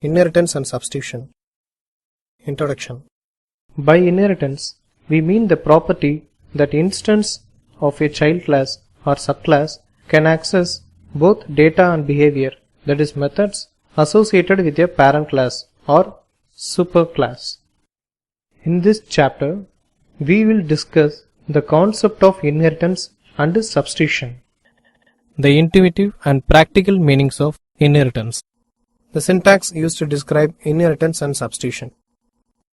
Inheritance and substitution. Introduction. By inheritance, we mean the property that instance of a child class or subclass can access both data and behavior, that is methods, associated with a parent class or superclass. In this chapter, we will discuss the concept of inheritance and substitution. The intuitive and practical meanings of inheritance. The syntax used to describe inheritance and substitution.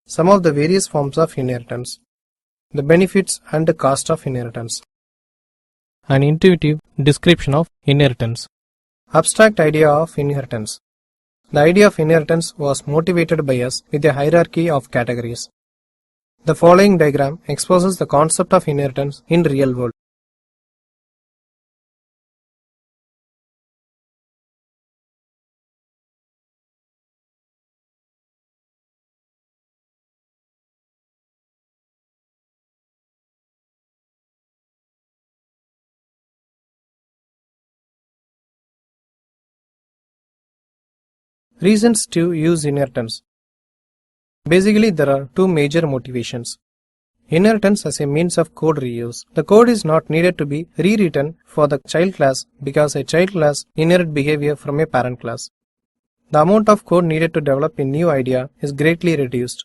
Some of the various forms of inheritance. The benefits and the cost of inheritance. An intuitive description of inheritance. Abstract idea of inheritance. The idea of inheritance was motivated by us with a hierarchy of categories. The following diagram exposes the concept of inheritance in real world. Reasons to use inheritance. Basically, there are two major motivations. Inheritance as a means of code reuse. The code is not needed to be rewritten for the child class because a child class inherits behavior from a parent class. The amount of code needed to develop a new idea is greatly reduced.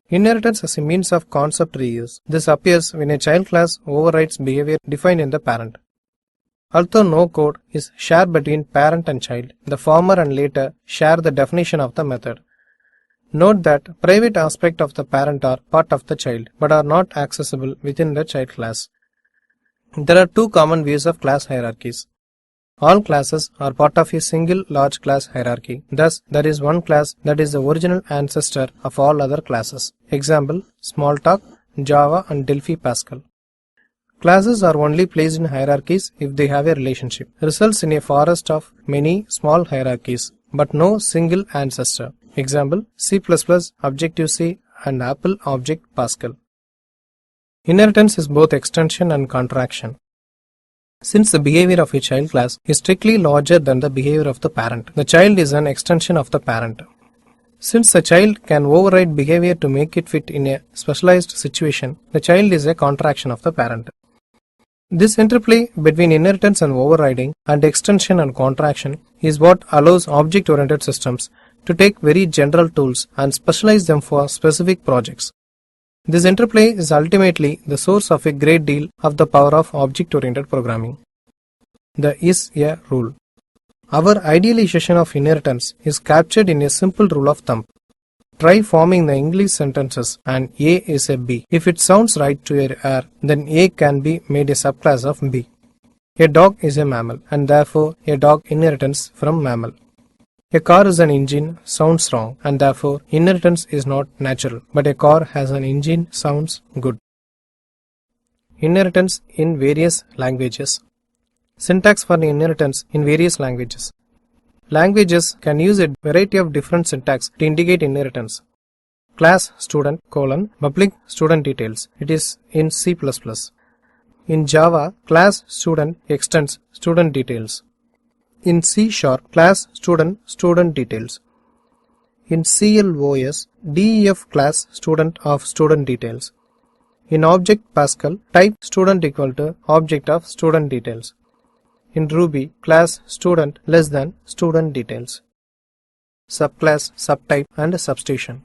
Inheritance as a means of concept reuse. This appears when a child class overrides behavior defined in the parent. Although no code is shared between parent and child, the former and later share the definition of the method. Note that private aspects of the parent are part of the child but are not accessible within the child class. There are two common views of class hierarchies. All classes are part of a single large class hierarchy. Thus, there is one class that is the original ancestor of all other classes. Example, Smalltalk, Java and Delphi Pascal. Classes are only placed in hierarchies if they have a relationship. Results in a forest of many small hierarchies, but no single ancestor. Example, C++, Objective-C and Apple Object Pascal. Inheritance is both extension and contraction. Since the behavior of a child class is strictly larger than the behavior of the parent, the child is an extension of the parent. Since the child can override behavior to make it fit in a specialized situation, the child is a contraction of the parent. This interplay between inheritance and overriding and extension and contraction is what allows object-oriented systems to take very general tools and specialize them for specific projects. This interplay is ultimately the source of a great deal of the power of object-oriented programming. The is-a rule. Our idealization of inheritance is captured in a simple rule of thumb. Try forming the English sentences and A is a B. If it sounds right to your ear, then A can be made a subclass of B. A dog is a mammal and therefore a dog inheritance from mammal. A car is an engine sounds wrong and therefore inheritance is not natural, but a car has an engine sounds good. Inheritance in various languages. Syntax for the inheritance in various languages. Languages can use a variety of different syntax to indicate inheritance. Class student : public student details. It is in C++. In Java, class student extends student details. In C#, class student details. In CLOS, DEF class student of student details. In Object Pascal, type student equal to object of student details. In Ruby, class student less than student details. Subclass, subtype and substitution.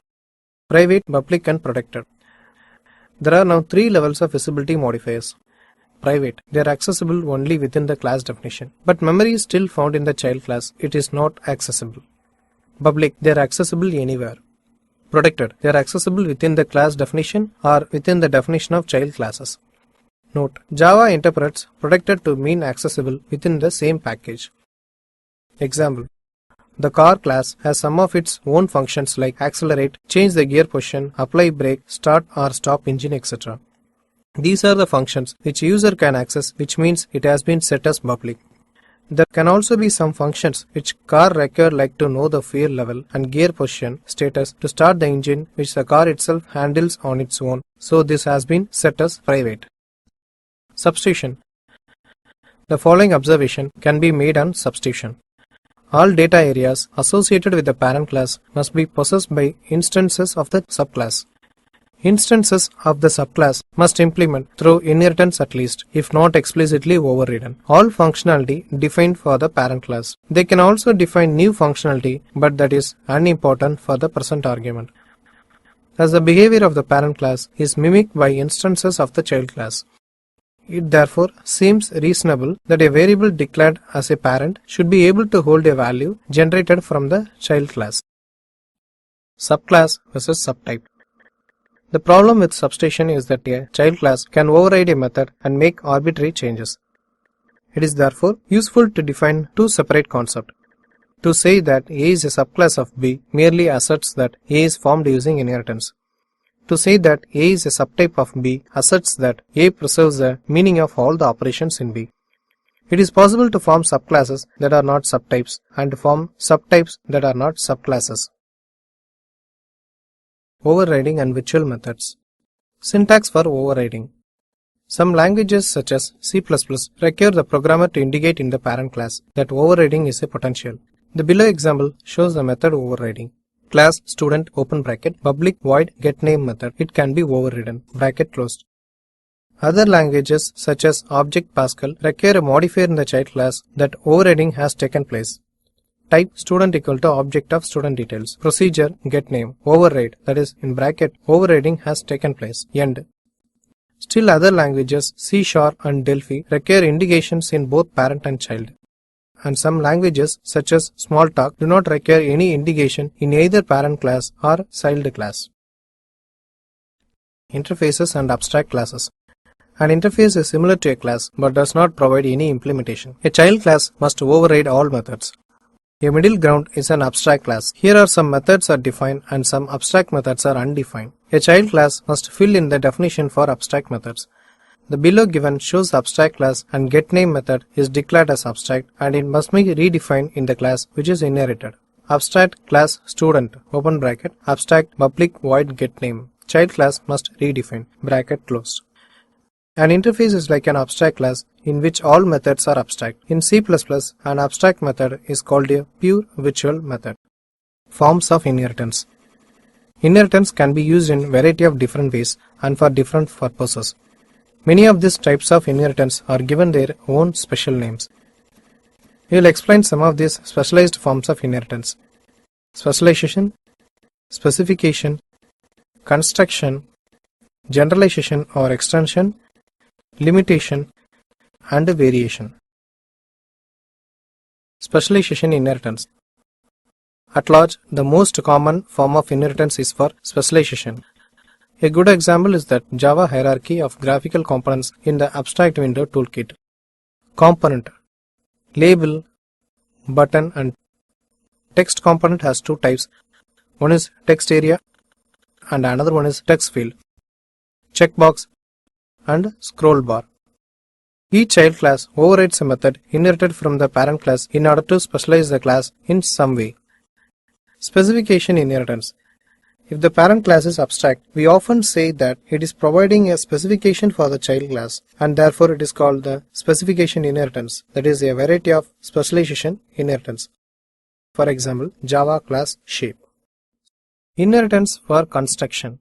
Private, public and protected. There are now three levels of visibility modifiers. Private, they are accessible only within the class definition, but memory is still found in the child class, it is not accessible. Public, they are accessible anywhere. Protected, they are accessible within the class definition or within the definition of child classes. Note, Java interprets protected to mean accessible within the same package. Example, the car class has some of its own functions like accelerate, change the gear position, apply brake, start or stop engine, etc. These are the functions which user can access, which means it has been set as public. There can also be some functions which car require like to know the fuel level and gear position status to start the engine, which the car itself handles on its own, so this has been set as private. Substitution. The following observation can be made on substitution. all data areas associated with the parent class must be possessed by instances of the subclass. Instances of the subclass must implement through inheritance at least, if not explicitly overridden, all functionality defined for the parent class. They can also define new functionality, but that is unimportant for the present argument, as the behavior of the parent class is mimicked by instances of the child class. It therefore seems reasonable that a variable declared as a parent should be able to hold a value generated from the child class. Subclass versus subtype. The problem with substitution is that a child class can override a method and make arbitrary changes. It is therefore useful to define two separate concepts. To say that A is a subclass of B merely asserts that A is formed using inheritance. To say that A is a subtype of B asserts that A preserves the meaning of all the operations in B. It is possible to form subclasses that are not subtypes and to form subtypes that are not subclasses. Overriding and virtual methods. Syntax for overriding. Some languages such as C++ require the programmer to indicate in the parent class that overriding is a potential. The below example shows the method overriding. Class student open bracket public void getName method. It can be overridden bracket closed. Other languages such as Object Pascal require a modifier in the child class that overriding has taken place. Type student equal to object of student details. Procedure getName. Override, that is in bracket overriding has taken place. End. Still other languages C# and Delphi require indications in both parent and child. And some languages such as Smalltalk do not require any indication in either parent class or child class. Interfaces and abstract classes. An interface is similar to a class but does not provide any implementation. A child class must override all methods. A middle ground is an abstract class. Here are some methods are defined and some abstract methods are undefined. A child class must fill in the definition for abstract methods. The below given shows abstract class and getName method is declared as abstract and it must be redefined in the class which is inherited. Abstract class student open bracket abstract public void getName. Child class must redefine bracket closed. An interface is like an abstract class in which all methods are abstract. In C++, an abstract method is called a pure virtual method. Forms of inheritance. Inheritance can be used in a variety of different ways and for different purposes. Many of these types of inheritance are given their own special names. We will explain some of these specialized forms of inheritance. Specialization, specification, construction, generalization or extension, limitation, and variation. Specialization inheritance. At large, the most common form of inheritance is for specialization. A good example is the Java hierarchy of graphical components in the Abstract Window Toolkit. Component, label, button, and text component has two types. One is text area and another one is text field, checkbox, and scroll bar. Each child class overrides a method inherited from the parent class in order to specialize the class in some way. Specification inheritance. If the parent class is abstract, we often say that it is providing a specification for the child class and therefore it is called the specification inheritance, that is a variety of specialization inheritance. For example, Java class shape. Inheritance for construction.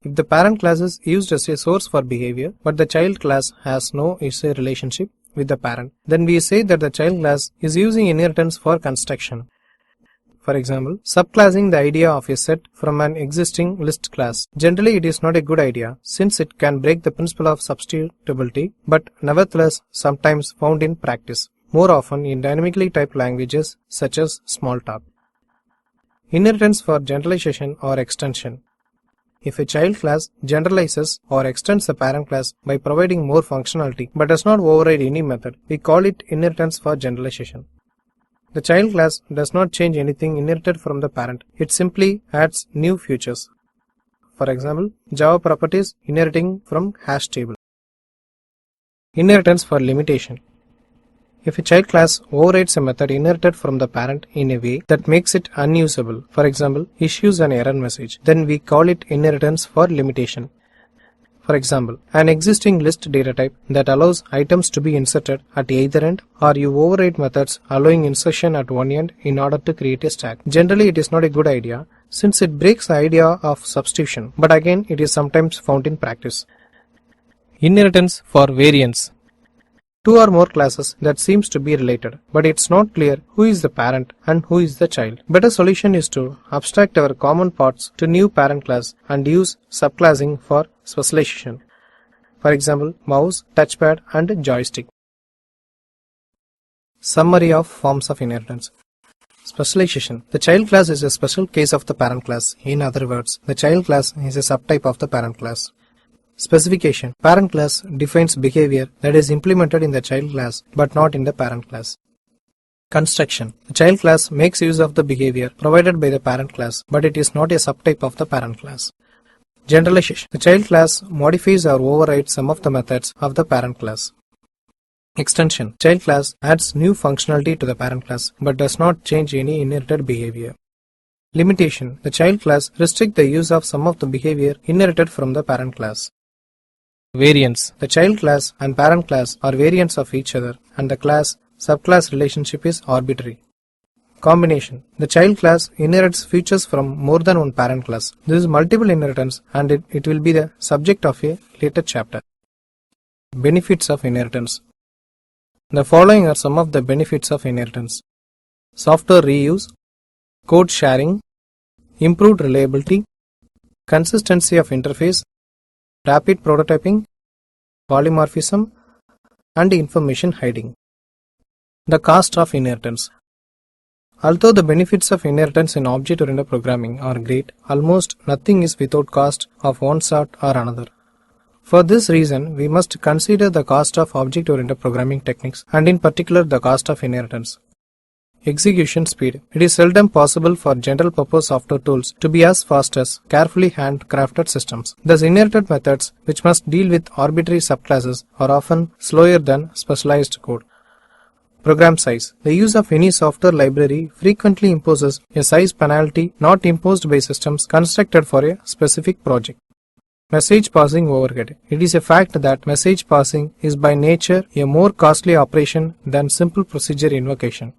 If the parent class is used as a source for behavior but the child class has no user relationship with the parent, then we say that the child class is using inheritance for construction. For example, subclassing the idea of a set from an existing list class. Generally, it is not a good idea since it can break the principle of substitutability, but nevertheless sometimes found in practice, more often in dynamically typed languages such as Smalltalk. Inheritance for generalization or extension. If a child class generalizes or extends the parent class by providing more functionality but does not override any method, we call it inheritance for generalization. The child class does not change anything inherited from the parent, it simply adds new features. For example, Java properties inheriting from hash table. Inheritance for limitation. If a child class overrides a method inherited from the parent in a way that makes it unusable, for example, issues an error message, then we call it inheritance for limitation. For example, an existing list data type that allows items to be inserted at either end, or you override methods allowing insertion at one end in order to create a stack. Generally, it is not a good idea since it breaks the idea of substitution, but again, it is sometimes found in practice. Inheritance for variance. Two or more classes that seems to be related, but it's not clear who is the parent and who is the child. Better solution is to abstract our common parts to new parent class and use subclassing for specialization. For example, mouse, touchpad and joystick. Summary of forms of inheritance. Specialization. The child class is a special case of the parent class. In other words, the child class is a subtype of the parent class. Specification. Parent class defines behavior that is implemented in the child class but not in the parent class. Construction. The child class makes use of the behavior provided by the parent class, but it is not a subtype of the parent class. Generalization. The child class modifies or overrides some of the methods of the parent class. Extension. Child class adds new functionality to the parent class but does not change any inherited behavior. Limitation. The child class restricts the use of some of the behavior inherited from the parent class. Variants. The child class and parent class are variants of each other and the class-subclass relationship is arbitrary. Combination. The child class inherits features from more than one parent class. This is multiple inheritance and it will be the subject of a later chapter. Benefits of inheritance. The following are some of the benefits of inheritance. Software reuse, code sharing, improved reliability, consistency of interface, rapid prototyping, polymorphism, and information hiding. The cost of inheritance. Although the benefits of inheritance in object-oriented programming are great, almost nothing is without cost of one sort or another. For this reason, we must consider the cost of object-oriented programming techniques and in particular the cost of inheritance. Execution speed. It is seldom possible for general-purpose software tools to be as fast as carefully hand-crafted systems. Thus, inherited methods, which must deal with arbitrary subclasses, are often slower than specialized code. Program size. The use of any software library frequently imposes a size penalty not imposed by systems constructed for a specific project. Message passing overhead. It is a fact that message passing is by nature a more costly operation than simple procedure invocation.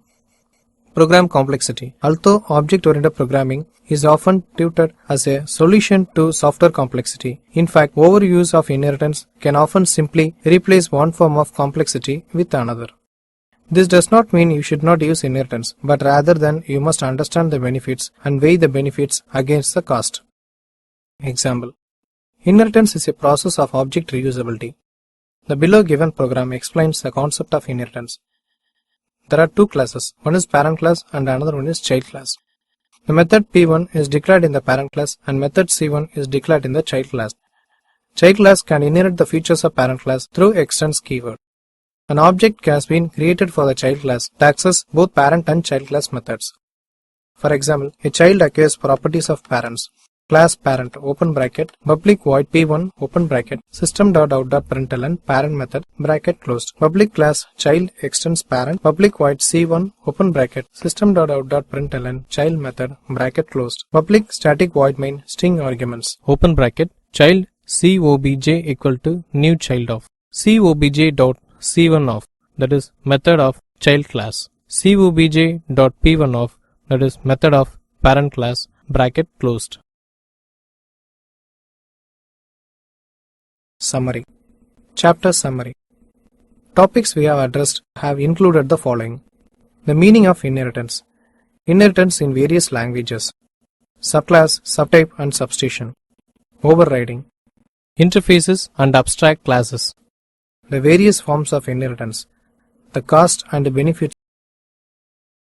Program complexity. Although object-oriented programming is often touted as a solution to software complexity, in fact, overuse of inheritance can often simply replace one form of complexity with another. This does not mean you should not use inheritance, but rather than you must understand the benefits and weigh the benefits against the cost. Example. Inheritance is a process of object reusability. The below given program explains the concept of inheritance. There are two classes, one is parent class and another one is child class. The method P1 is declared in the parent class and method C1 is declared in the child class. Child class can inherit the features of parent class through extends keyword. An object has been created for the child class to access both parent and child class methods. For example, a child acquires properties of parents. Class parent open bracket public void p1 open bracket system.out.println parent method bracket closed. Public class child extends parent public void c1 open bracket system.out.println child method bracket closed. Public static void main string arguments open bracket child cobj equal to new child of cobj dot c1 of, that is method of child class, cobj dot p1 of, that is method of parent class bracket closed. Summary. Chapter summary. Topics we have addressed have included the following: the meaning of inheritance, inheritance in various languages, subclass, subtype and substitution, overriding, interfaces and abstract classes, the various forms of inheritance, the cost and benefits